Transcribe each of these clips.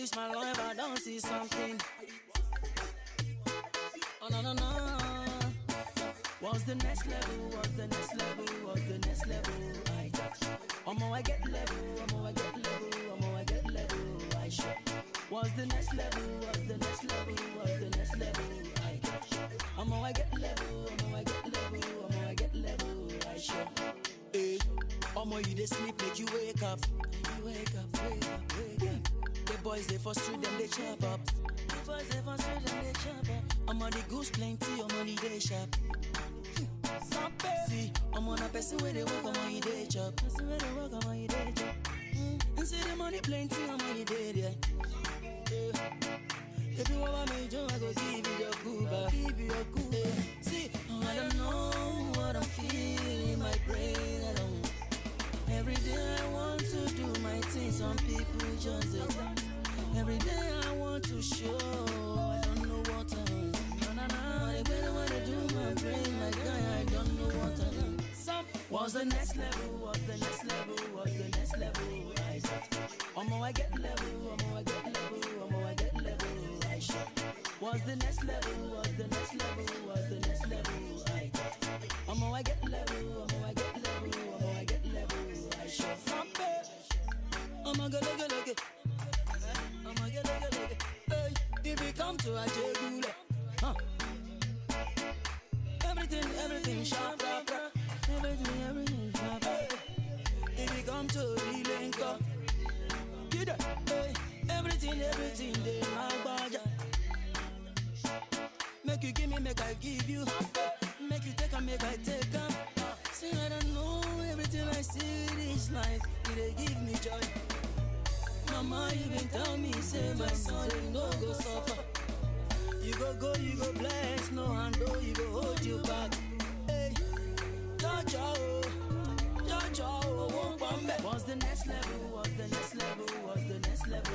This my life, I don't see something. Oh no no no. What's the next level? What's the next level? What's the next level? I get level. I get level. I get level. I shot. What's the next level? What's the next level? What's the next level? I get level. I get level. I get level. I shot. Hey, you dey sleep, make you wake up. You wake up. The boys they for street, them they chop up. The boys they for street, them they chop up. The goose plenty, the day shop. Sampe. See, a person where they work, the day chop. Person where they work, the day chop. And see the money plenty, the day there. If you want me, Joe, I go give you your Cuba. Give you your Cuba. See, I don't know what I'm feeling, my brain, I don't. Every day I want to do my thing, some people just don't. Every day I want to show, I don't know what I do. I better want to do my brain, my guy, I don't know what I do. What's the next level? What's the next level? What's the next level? I get level. I get level. I get level. I shot. What's the next level? What's the next level? What's the next level? I get level. I get level. I get level. I shot. Sampe. Get. Hey, if we come to Ajegule, everything sharp, everything sharp. If we come to Rilenko, hey, everything they magbaja. Make you give me, make I give you. Make you take and make I take up. See, I don't know, everything I see this life, it give me joy. Mama even tell me, say my son, you no go suffer. You go, you go bless, no hand, you go hold you back. Hey, Jojo, won't come back. What's the next level? What's the next level? What's the next level?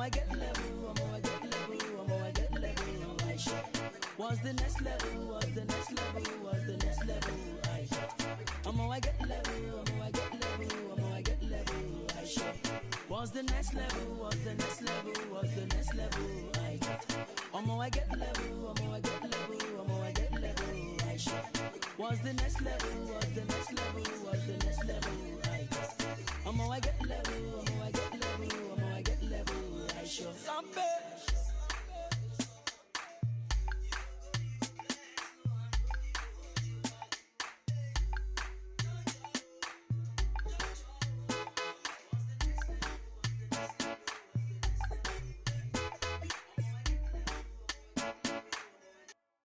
I get level. I get level. I get level. I shot. What's the next level? What's the next level? What's the next level? I get level. I get level. I get level. I shot. What's the next level? What's the next level? What's the next level? I get I get level. I get level. I get level. I shot. What's the next level? What's the next level? What's the next level? I get I get level. I get level. I get level. I shot. Sampe.